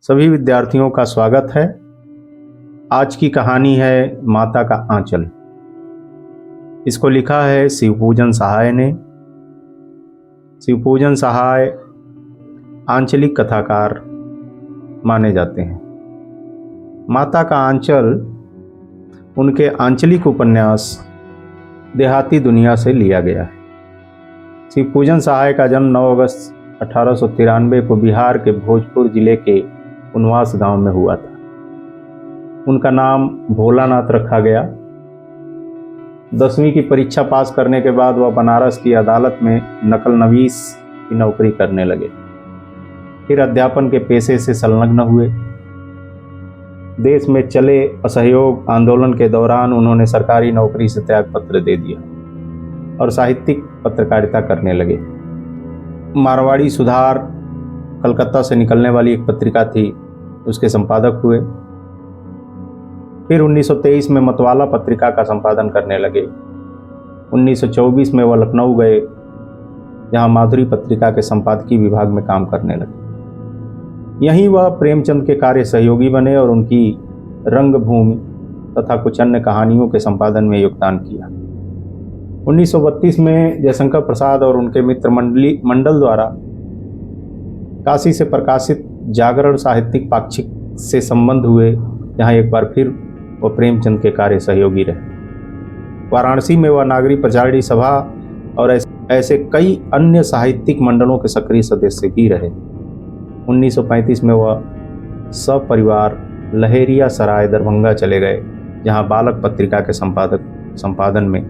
सभी विद्यार्थियों का स्वागत है। आज की कहानी है माता का आंचल। इसको लिखा है शिवपूजन सहाय ने। शिवपूजन सहाय आंचलिक कथाकार माने जाते हैं। माता का आंचल उनके आंचलिक उपन्यास देहाती दुनिया से लिया गया है। शिवपूजन सहाय का जन्म 9 अगस्त 1893 को बिहार के भोजपुर जिले के उनवास गांव में हुआ था। उनका नाम भोलानाथ रखा गया। 10वीं की परीक्षा पास करने के बाद वह बनारस की अदालत में नकल नवीस की नौकरी करने लगे। फिर अध्यापन के पेशे से संलग्न हुए। देश में चले असहयोग आंदोलन के दौरान उन्होंने सरकारी नौकरी से त्यागपत्र दे दिया और साहित्यिक पत्रकारिता करने लगे। मारवाड़ी सुधार कलकत्ता से निकलने वाली एक पत्रिका थी, उसके संपादक हुए। फिर 1923 में मतवाला पत्रिका का संपादन करने लगे। 1924 में वह लखनऊ गए, जहां माधुरी पत्रिका के संपादकीय विभाग में काम करने लगे। यहीं वह प्रेमचंद के कार्य सहयोगी बने और उनकी रंगभूमि तथा कुछ अन्य कहानियों के संपादन में योगदान किया। 1932 में जयशंकर प्रसाद और उनके मित्र मंडल द्वारा काशी से प्रकाशित जागरण साहित्यिक पाक्षिक से संबंध हुए, जहां एक बार फिर वह प्रेमचंद के कार्य सहयोगी रहे। वाराणसी में वह नागरी प्रचारिणी सभा और ऐसे कई अन्य साहित्यिक मंडलों के सक्रिय सदस्य भी रहे। 1935 में वह सपरिवार लहेरिया सराय दरभंगा चले गए, जहां बालक पत्रिका के संपादन में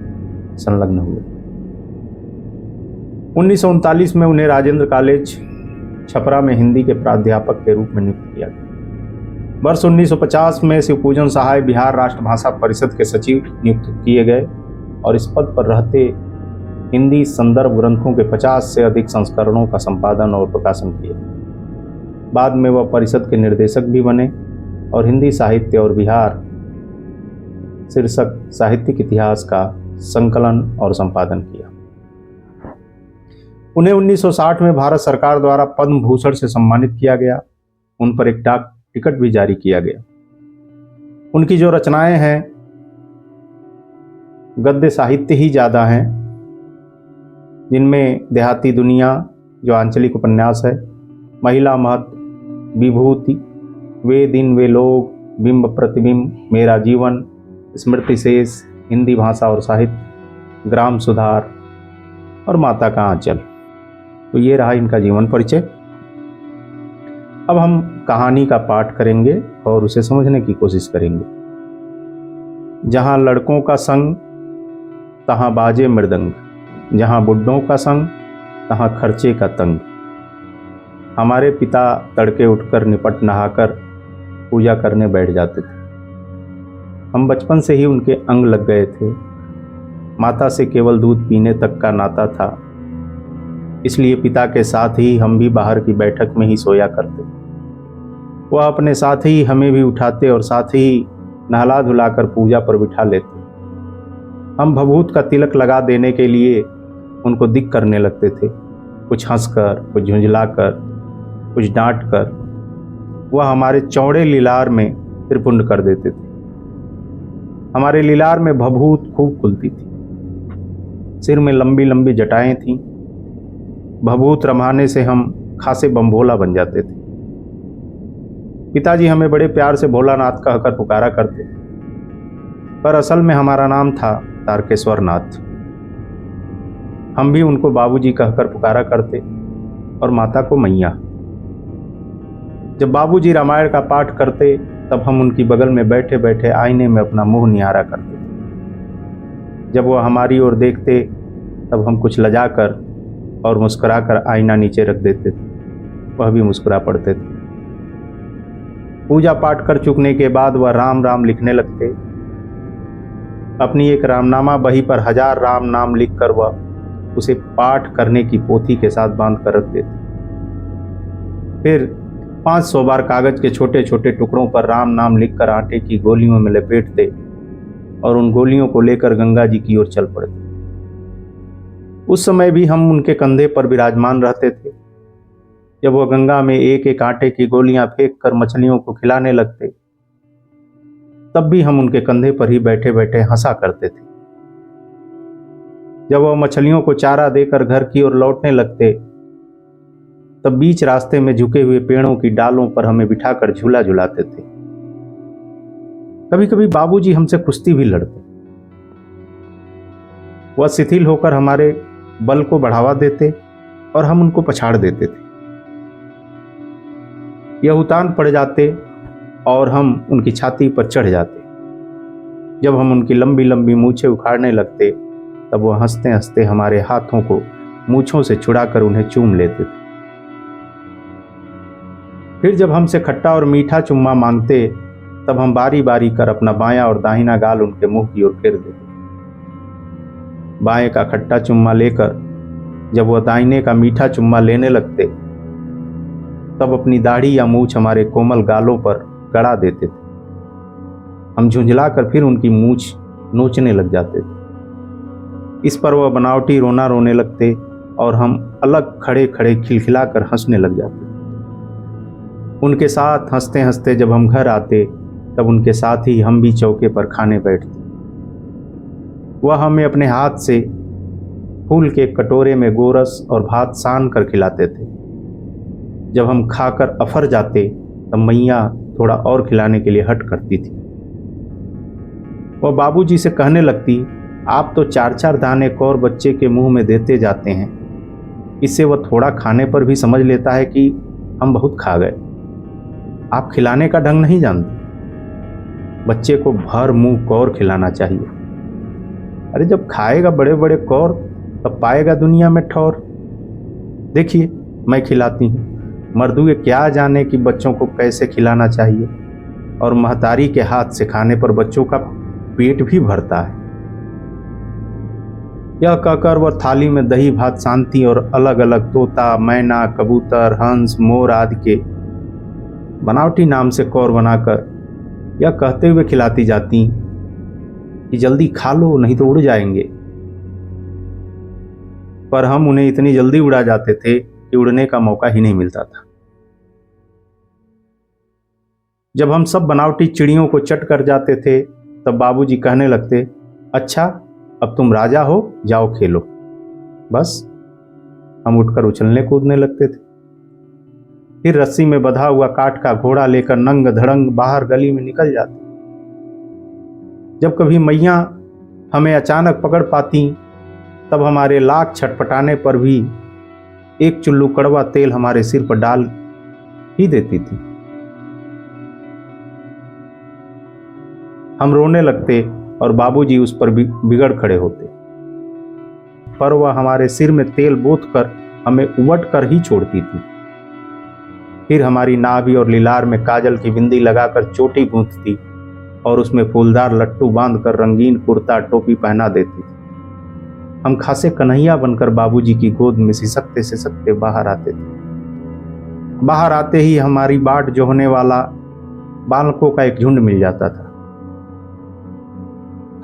संलग्न हुए। 1939 में उन्हें राजेंद्र कॉलेज छपरा में हिंदी के प्राध्यापक के रूप में नियुक्त किया गया। वर्ष 1950 में शिवपूजन सहाय बिहार राष्ट्रभाषा परिषद के सचिव नियुक्त किए गए और इस पद पर रहते हिंदी संदर्भ ग्रंथों के 50 से अधिक संस्करणों का संपादन और प्रकाशन किया। बाद में वह परिषद के निर्देशक भी बने और हिंदी साहित्य और बिहार शीर्षक साहित्यिक इतिहास का संकलन और संपादन किया। उन्हें 1960 में भारत सरकार द्वारा पद्म भूषण से सम्मानित किया गया। उन पर एक डाक टिकट भी जारी किया गया। उनकी जो रचनाएं हैं, गद्य साहित्य ही ज़्यादा हैं, जिनमें देहाती दुनिया जो आंचलिक उपन्यास है, महिला महत्व, विभूति, वे दिन वे लोग, बिंब प्रतिबिंब, मेरा जीवन, स्मृति शेष, हिंदी भाषा और साहित्य, ग्राम सुधार और माता का आंचल। तो ये रहा इनका जीवन परिचय। अब हम कहानी का पाठ करेंगे और उसे समझने की कोशिश करेंगे। जहां लड़कों का संग तहां बाजे मृदंग, जहां बुड्ढों का संग तहां खर्चे का तंग। हमारे पिता तड़के उठकर निपट नहाकर पूजा करने बैठ जाते थे। हम बचपन से ही उनके अंग लग गए थे। माता से केवल दूध पीने तक का नाता था, इसलिए पिता के साथ ही हम भी बाहर की बैठक में ही सोया करते। वह अपने साथ ही हमें भी उठाते और साथ ही नहला धुलाकर पूजा पर बिठा लेते। हम भभूत का तिलक लगा देने के लिए उनको दिक करने लगते थे, कुछ हंसकर, कुछ झुंझलाकर, कुछ डांट कर। वह हमारे चौड़े लीलार में त्रिपुंड कर देते थे। हमारे लीलार में भभूत खूब खुलती थी। सिर में लंबी लंबी जटाएं थीं। भभूत रमाने से हम खासे बम्भोला बन जाते थे। पिताजी हमें बड़े प्यार से भोलानाथ कहकर पुकारा करते, पर असल में हमारा नाम था तारकेश्वर नाथ। हम भी उनको बाबूजी कहकर पुकारा करते और माता को मैया। जब बाबूजी रामायण का पाठ करते, तब हम उनकी बगल में बैठे बैठे आईने में अपना मुंह निहारा करते थे। जब वह हमारी ओर देखते, तब हम कुछ लजाकर और मुस्कुराकर आईना नीचे रख देते थे। वह भी मुस्कुरा पड़ते थे। पूजा पाठ कर चुकने के बाद वह राम राम लिखने लगते। अपनी एक रामनामा बही पर 1000 राम नाम लिखकर वह उसे पाठ करने की पोथी के साथ बांध कर रख देते। फिर 500 बार कागज के छोटे छोटे टुकड़ों पर राम नाम लिखकर आटे की गोलियों में लपेटते और उन गोलियों को लेकर गंगा जी की ओर चल पड़ते। उस समय भी हम उनके कंधे पर विराजमान रहते थे। जब वह गंगा में एक एक आटे की गोलियां फेंक कर मछलियों को खिलाने लगते, तब भी हम उनके कंधे पर ही बैठे बैठे हंसा करते थे। जब वह मछलियों को चारा देकर घर की ओर लौटने लगते, तब बीच रास्ते में झुके हुए पेड़ों की डालों पर हमें बिठाकर झूला झुलाते थे। कभी कभी बाबूजी हमसे कुश्ती भी लड़ते। वह शिथिल होकर हमारे बल को बढ़ावा देते और हम उनको पछाड़ देते थे। यह उतान पड़ जाते और हम उनकी छाती पर चढ़ जाते। जब हम उनकी लंबी लंबी मूछें उखाड़ने लगते, तब वह हंसते हंसते हमारे हाथों को मूछों से छुड़ाकर उन्हें चूम लेते थे। फिर जब हमसे खट्टा और मीठा चुम्मा मांगते, तब हम बारी बारी कर अपना बायां और दाहिना गाल उनके मुंह की ओर फेर देते। बाएं का खट्टा चुम्मा लेकर जब वह दाहिने का मीठा चुम्मा लेने लगते, तब अपनी दाढ़ी या मूछ हमारे कोमल गालों पर गड़ा देते थे। हम झुंझलाकर फिर उनकी मूछ नोचने लग जाते थे। इस पर वह बनावटी रोना रोने लगते और हम अलग खड़े खड़े खिलखिलाकर हंसने लग जाते। उनके साथ हंसते हंसते जब हम घर आते, तब उनके साथ ही हम भी चौके पर खाने बैठते। वह हमें अपने हाथ से फूल के कटोरे में गोरस और भात सान कर खिलाते थे। जब हम खाकर अफर जाते, तब मैया थोड़ा और खिलाने के लिए हट करती थी। वह बाबूजी से कहने लगती, आप तो 4-4 दाने कौर बच्चे के मुंह में देते जाते हैं। इससे वह थोड़ा खाने पर भी समझ लेता है कि हम बहुत खा गए। आप खिलाने का ढंग नहीं जानते। बच्चे को भर मुंह कौर खिलाना चाहिए। अरे जब खाएगा बड़े बड़े कौर, तब पाएगा दुनिया में ठौर। देखिए मैं खिलाती हूँ। मर्दुए क्या जाने कि बच्चों को कैसे खिलाना चाहिए, और महतारी के हाथ से खाने पर बच्चों का पेट भी भरता है। यह कहकर वह थाली में दही भात शांति और अलग अलग तोता, मैना, कबूतर, हंस, मोर आदि के बनावटी नाम से कौर बनाकर यह कहते हुए खिलाती जाती कि जल्दी खा लो नहीं तो उड़ जाएंगे। पर हम उन्हें इतनी जल्दी उड़ा जाते थे कि उड़ने का मौका ही नहीं मिलता था। जब हम सब बनावटी चिड़ियों को चट कर जाते थे, तब बाबूजी कहने लगते, अच्छा अब तुम राजा हो, जाओ खेलो। बस हम उठकर उछलने कूदने लगते थे। फिर रस्सी में बंधा हुआ काठ का घोड़ा लेकर नंग धड़ंग बाहर गली में निकल जाते। जब कभी मैया हमें अचानक पकड़ पाती, तब हमारे लाख छटपटाने पर भी एक चुल्लू कड़वा तेल हमारे सिर पर डाल ही देती थी। हम रोने लगते और बाबूजी उस पर बिगड़ खड़े होते, पर वह हमारे सिर में तेल बोत कर हमें उबट कर ही छोड़ती थी। फिर हमारी नाभि और लीलार में काजल की बिंदी लगाकर चोटी गूंथती और उसमें फूलदार लट्टू बांधकर रंगीन कुर्ता टोपी पहना देती थी। हम खासे कन्हैया बनकर बाबूजी की गोद में सिसकते सिसकते बाहर आते थे। बाहर आते ही हमारी बाट जोहने वाला बालकों का एक झुंड मिल जाता था।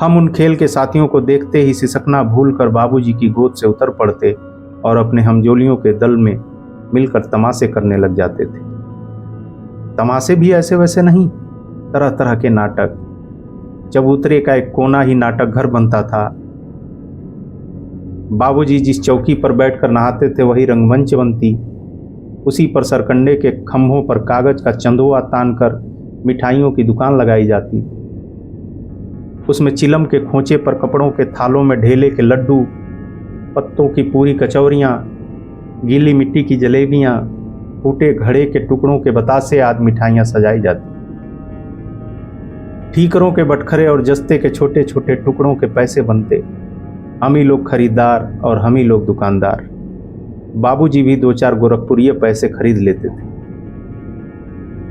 हम उन खेल के साथियों को देखते ही सिसकना भूलकर बाबूजी की गोद से उतर पड़ते और अपने हमजोलियों के दल में मिलकर तमाशे करने लग जाते थे। तमाशे भी ऐसे वैसे नहीं, तरह तरह के नाटक। चबूतरे का एक कोना ही नाटक घर बनता था। बाबूजी जिस चौकी पर बैठकर नहाते थे वही रंगमंच बनती। उसी पर सरकंडे के खंभों पर कागज का चंदुआ तान कर मिठाइयों की दुकान लगाई जाती। उसमें चिलम के खोंचे पर कपड़ों के थालों में ढेले के लड्डू, पत्तों की पूरी कचौरियाँ, गीली मिट्टी की जलेबियाँ, फूटे घड़े के टुकड़ों के बतासे आदि मिठाइयाँ सजाई जाती। ठीकरों के बटखरे और जस्ते के छोटे छोटे टुकड़ों के पैसे बनते। हम ही लोग खरीदार और हम ही लोग दुकानदार। बाबूजी भी 2-4 गोरखपुरिये पैसे खरीद लेते थे।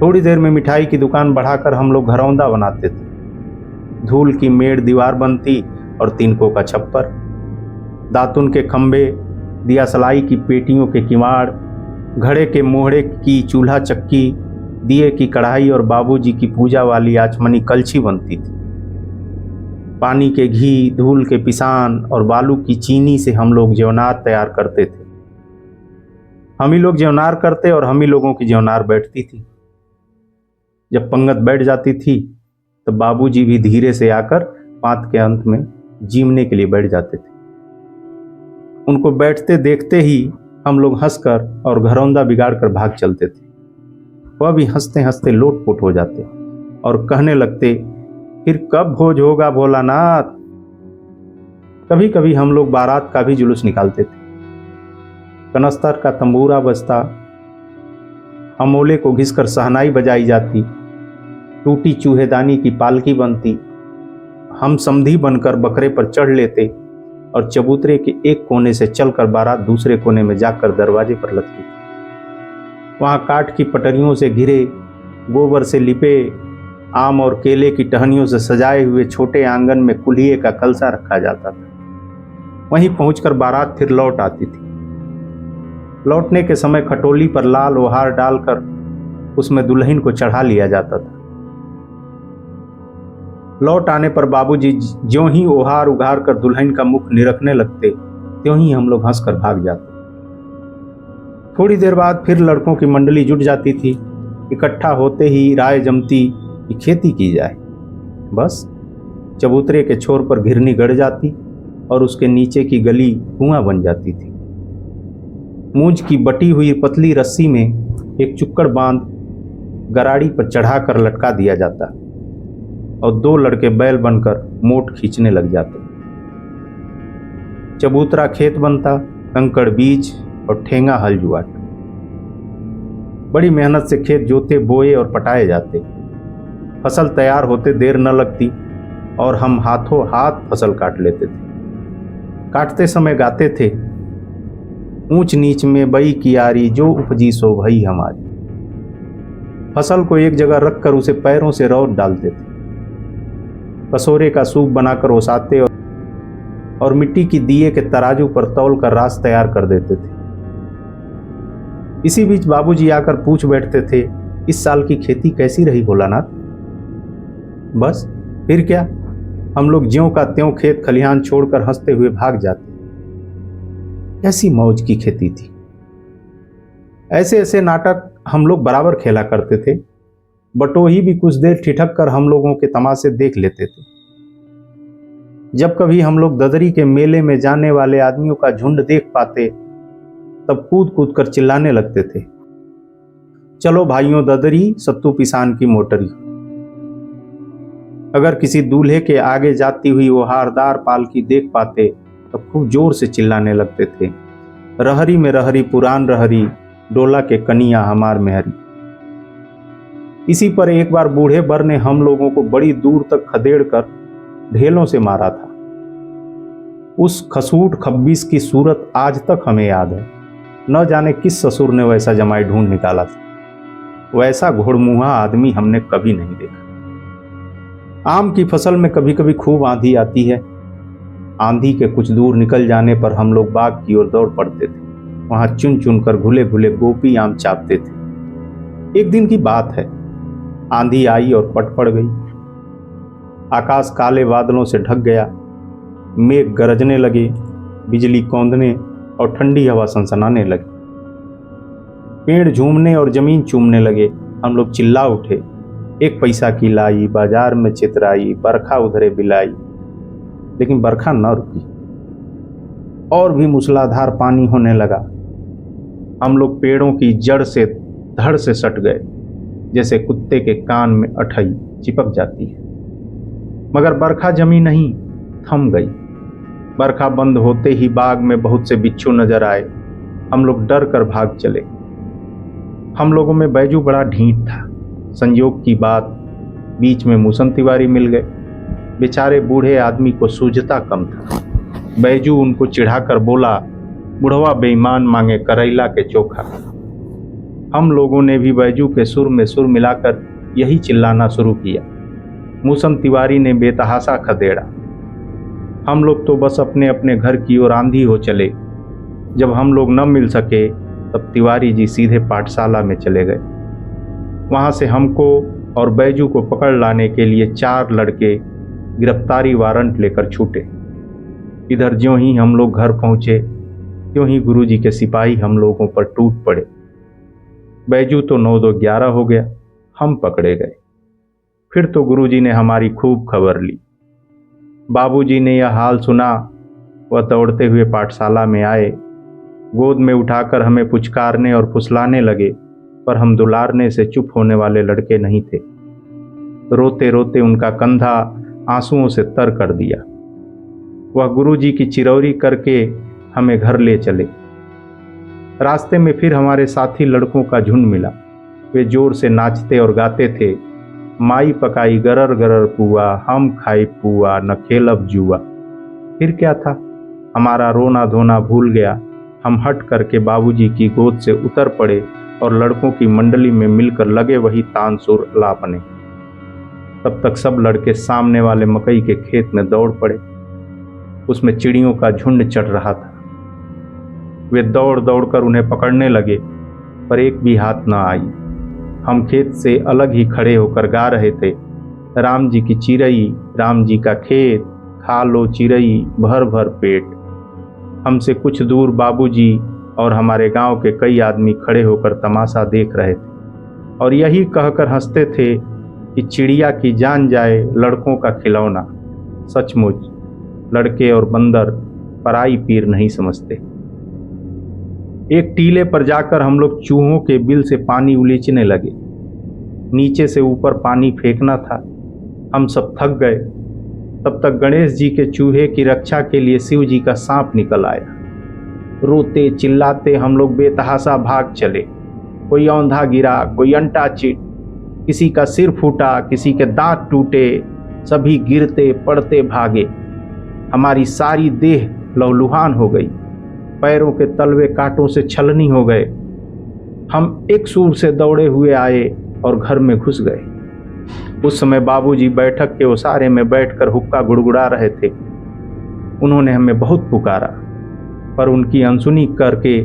थोड़ी देर में मिठाई की दुकान बढ़ाकर हम लोग घरौंदा बनाते थे। धूल की मेड़ दीवार बनती और तिनकों का छप्पर, दातुन के खंभे, दिया सलाई की पेटियों के किवाड़, घड़े के मोहड़े की चूल्हा चक्की, दिए की कढ़ाई और बाबूजी की पूजा वाली आचमनी कलछी बनती थी। पानी के घी, धूल के पिसान और बालू की चीनी से हम लोग जेवनार तैयार करते थे। हम ही लोग ज्योनार करते और हम ही लोगों की ज्योनार बैठती थी। जब पंगत बैठ जाती थी तो बाबूजी भी धीरे से आकर पात के अंत में जीमने के लिए बैठ जाते थे। उनको बैठते देखते ही हम लोग हंसकर और घरौंदा बिगाड़कर भाग चलते थे। वह भी हंसते हंसते लोटपोट हो जाते और कहने लगते, फिर कब भोज होगा भोलानाथ। कभी कभी हम लोग बारात का भी जुलूस निकालते थे। कनस्तर का तंबूरा बजता, अमोले को घिसकर सहनाई बजाई जाती, टूटी चूहेदानी की पालकी बनती, हम समधी बनकर बकरे पर चढ़ लेते और चबूतरे के एक कोने से चलकर बारात दूसरे कोने में जाकर दरवाजे पर लगती थी। वहां काठ की पटरियों से घिरे, गोबर से लिपे, आम और केले की टहनियों से सजाए हुए छोटे आंगन में कुल्हिए का कलसा रखा जाता था। वहीं पहुंचकर बारात फिर लौट आती थी। लौटने के समय खटोली पर लाल ओहार डालकर उसमें दुल्हन को चढ़ा लिया जाता था। लौट आने पर बाबूजी ज्यों ही ओहार उघार कर दुल्हन का मुख निरखने लगते, त्यों ही हम लोग हंसकर भाग जाते। थोड़ी देर बाद फिर लड़कों की मंडली जुट जाती थी। इकट्ठा होते ही राय जमती कि खेती की जाए। बस चबूतरे के छोर पर घिरनी गड़ जाती और उसके नीचे की गली कुआं बन जाती थी। मूंज की बटी हुई पतली रस्सी में एक चुक्कड़ बांध गराड़ी पर चढ़ाकर लटका दिया जाता और दो लड़के बैल बनकर मोट खींचने लग जाते। चबूतरा खेत बनता, कंकड़ बीज और ठेंगा हल जुआट। बड़ी मेहनत से खेत जोते, बोए और पटाए जाते। फसल तैयार होते देर न लगती और हम हाथों हाथ फसल काट लेते थे। काटते समय गाते थे, ऊंच नीच में बई कियारी, जो उपजी सो भई हमारी। फसल को एक जगह रखकर उसे पैरों से रौंद डालते थे। कसोरे का सूप बनाकर ओसाते और मिट्टी की दिए के तराजू पर तौल कर रास तैयार कर देते थे। इसी बीच बाबूजी आकर पूछ बैठते थे, इस साल की खेती कैसी रही भोलानाथ। बस फिर क्या, हम लोग ज्यों का त्यों खेत खलिहान छोड़कर हंसते हुए भाग जाते। कैसी मौज की खेती थी। ऐसे ऐसे नाटक हम लोग बराबर खेला करते थे। बटोही भी कुछ देर ठिठक कर हम लोगों के तमाशे देख लेते थे। जब कभी हम लोग ददरी के मेले में जाने वाले आदमियों का झुंड देख पाते तब कूद कूद कर चिल्लाने लगते थे, चलो भाइयों ददरी, सत्तू पिसान की मोटरी। अगर किसी दूल्हे के आगे जाती हुई वो हारदार पालकी देख पाते तब खूब जोर से चिल्लाने लगते थे, रहरी में रहरी पुरान रहरी, डोला के कनिया हमार मेहरी। इसी पर एक बार बूढ़े बर ने हम लोगों को बड़ी दूर तक खदेड़ कर ढेलों से मारा था। उस खसूट खब्बीस की सूरत आज तक हमें याद है। न जाने किस ससुर ने वैसा जमाई ढूंढ निकाला था। वैसा घोड़मुहा आदमी हमने कभी नहीं देखा। आम की फसल में कभी कभी खूब आंधी आती है। आंधी के कुछ दूर निकल जाने पर हम लोग बाग की ओर दौड़ पड़ते थे। वहां चुन चुन कर घुले घुले गोपी आम चापते थे। एक दिन की बात है, आंधी आई और पट पड़ गई। आकाश काले बादलों से ढक गया। मेघ गरजने लगे, बिजली कौंधने और ठंडी हवा सनसनाने लगी। पेड़ झूमने और जमीन चूमने लगे। हम लोग चिल्ला उठे, एक पैसा की लाई, बाजार में चितराई, बरखा उधरे बिलाई। लेकिन बरखा न रुकी और भी मूसलाधार पानी होने लगा। हम लोग पेड़ों की जड़ से धड़ से सट गए, जैसे कुत्ते के कान में अठई चिपक जाती है। मगर बरखा जमी नहीं, थम गई। बरखा बंद होते ही बाग में बहुत से बिच्छू नजर आए। हम लोग डर कर भाग चले। हम लोगों में बैजू बड़ा ढीठ था। संयोग की बात, बीच में मूसन तिवारी मिल गए। बेचारे बूढ़े आदमी को सूझता कम था। बैजू उनको चिढ़ाकर बोला, बुढ़वा बेईमान मांगे करैला के चोखा। हम लोगों ने भी बैजू के सुर में सुर मिलाकर यही चिल्लाना शुरू किया। मूसन तिवारी ने बेतहासा खदेड़ा। हम लोग तो बस अपने अपने घर की ओर आंधी हो चले। जब हम लोग न मिल सके तब तिवारी जी सीधे पाठशाला में चले गए। वहां से हमको और बैजू को पकड़ लाने के लिए 4 लड़के गिरफ्तारी वारंट लेकर छूटे। इधर ज्यों ही हम लोग घर पहुंचे, त्यों ही गुरुजी के सिपाही हम लोगों पर टूट पड़े। बैजू तो 9-2-11 हो गया, हम पकड़े गए। फिर तो गुरुजी ने हमारी खूब खबर ली। बाबूजी ने यह हाल सुना, वह दौड़ते हुए पाठशाला में आए, गोद में उठाकर हमें पुचकारने और फुसलाने लगे, पर हम दुलारने से चुप होने वाले लड़के नहीं थे। रोते रोते उनका कंधा आंसुओं से तर कर दिया। वह गुरुजी की चिरौरी करके हमें घर ले चले। रास्ते में फिर हमारे साथी लड़कों का झुंड मिला। वे जोर से नाचते और गाते थे, माई पकाई गरर गरर पुआ, हम खाई पुआ न खेलब जुआ। फिर क्या था, हमारा रोना धोना भूल गया। हम हट करके बाबूजी की गोद से उतर पड़े और लड़कों की मंडली में मिलकर लगे वही तानसुर अलापने। तब तक सब लड़के सामने वाले मकई के खेत में दौड़ पड़े। उसमें चिड़ियों का झुंड चढ़ रहा था। वे दौड़ दौड़ कर उन्हें पकड़ने लगे, पर एक भी हाथ न आई। हम खेत से अलग ही खड़े होकर गा रहे थे, राम जी की चिरई, राम जी का खेत, खा लो चिरई भर भर पेट। हमसे कुछ दूर बाबूजी और हमारे गांव के कई आदमी खड़े होकर तमाशा देख रहे थे और यही कहकर हंसते थे कि चिड़िया की जान जाए लड़कों का खिलौना। सचमुच लड़के और बंदर पराई पीर नहीं समझते। एक टीले पर जाकर हम लोग चूहों के बिल से पानी उलीचने लगे। नीचे से ऊपर पानी फेंकना था। हम सब थक गए। तब तक गणेश जी के चूहे की रक्षा के लिए शिव जी का सांप निकल आया। रोते चिल्लाते हम लोग बेतहाशा भाग चले। कोई औंधा गिरा, कोई अंटा चिट, किसी का सिर फूटा, किसी के दांत टूटे, सभी गिरते पड़ते भागे। हमारी सारी देह लहूलुहान हो गई, पैरों के तलवे कांटों से छलनी हो गए। हम एक सूर से दौड़े हुए आए और घर में घुस गए। उस समय बाबूजी बैठक के ओसारे में बैठकर हुक्का गुड़गुड़ा रहे थे। उन्होंने हमें बहुत पुकारा, पर उनकी अनसुनी करके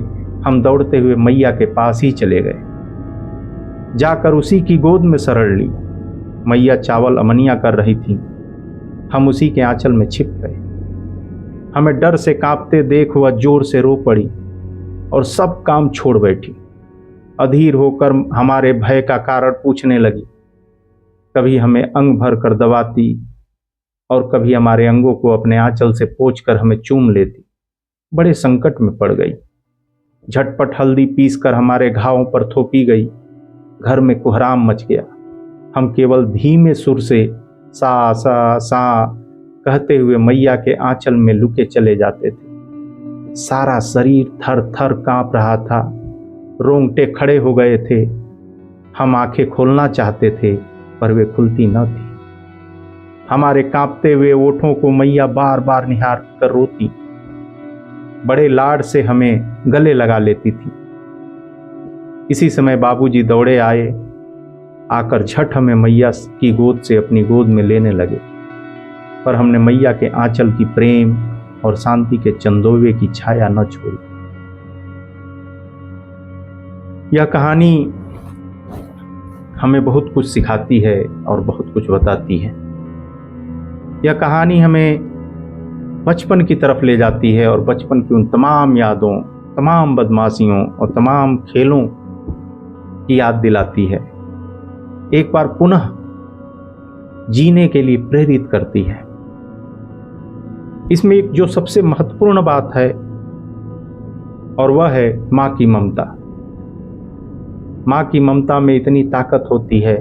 हम दौड़ते हुए मैया के पास ही चले गए। जाकर उसी की गोद में सरड़ ली। मैया चावल अमनिया कर रही थी। हम उसी के आंचल में छिप गए। हमें डर से कांपते देख वह जोर से रो पड़ी और सब काम छोड़ बैठी। अधीर होकर हमारे भय का कारण पूछने लगी। कभी हमें अंग भर कर दबाती और कभी हमारे अंगों को अपने आंचल से पोंछकर हमें चूम लेती। बड़े संकट में पड़ गई। झटपट हल्दी पीसकर हमारे घावों पर थोपी गई। घर में कोहराम मच गया। हम केवल धीमे सुर से सा सा सा कहते हुए मैया के आंचल में लुके चले जाते थे। सारा शरीर थर थर कांप रहा था। रोंगटे खड़े हो गए थे। हम आंखें खोलना चाहते थे, पर वे खुलती न थी। हमारे कांपते हुए ओठों को मैया बार बार निहार कर रोती। बड़े लाड से हमें गले लगा लेती थी। इसी समय बाबूजी दौड़े आए। आकर झट हमें मैया की गोद से अपनी गोद में लेने लगे, पर हमने मैया के आंचल की प्रेम और शांति के चंदोवे की छाया न छोड़ी। यह कहानी हमें बहुत कुछ सिखाती है और बहुत कुछ बताती है। यह कहानी हमें बचपन की तरफ ले जाती है और बचपन की उन तमाम यादों, तमाम बदमाशियों और तमाम खेलों की याद दिलाती है। एक बार पुनः जीने के लिए प्रेरित करती है। इसमें एक जो सबसे महत्वपूर्ण बात है और वह है माँ की ममता। माँ की ममता में इतनी ताकत होती है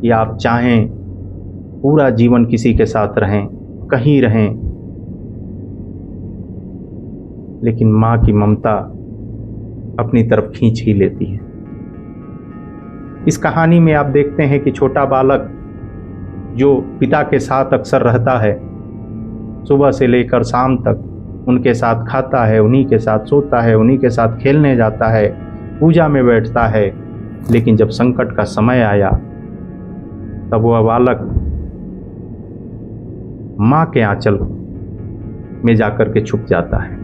कि आप चाहें पूरा जीवन किसी के साथ रहें, कहीं रहें, लेकिन माँ की ममता अपनी तरफ खींच ही लेती है। इस कहानी में आप देखते हैं कि छोटा बालक जो पिता के साथ अक्सर रहता है, सुबह से लेकर शाम तक उनके साथ खाता है, उन्हीं के साथ सोता है, उन्हीं के साथ खेलने जाता है, पूजा में बैठता है, लेकिन जब संकट का समय आया तब वह बालक माँ के आंचल में जाकर के छुप जाता है।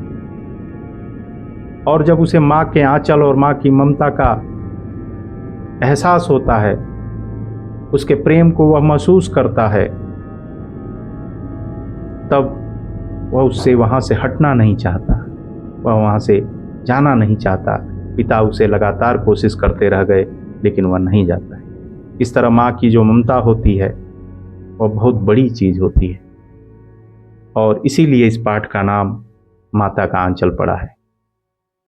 और जब उसे माँ के आंचल और माँ की ममता का एहसास होता है, उसके प्रेम को वह महसूस करता है, तब वह उससे वहां से हटना नहीं चाहता। वह वहाँ से जाना नहीं चाहता। पिता उसे लगातार कोशिश करते रह गए लेकिन वह नहीं जाता है। इस तरह माँ की जो ममता होती है वह बहुत बड़ी चीज़ होती है और इसीलिए इस पाठ का नाम माता का आंचल पड़ा है।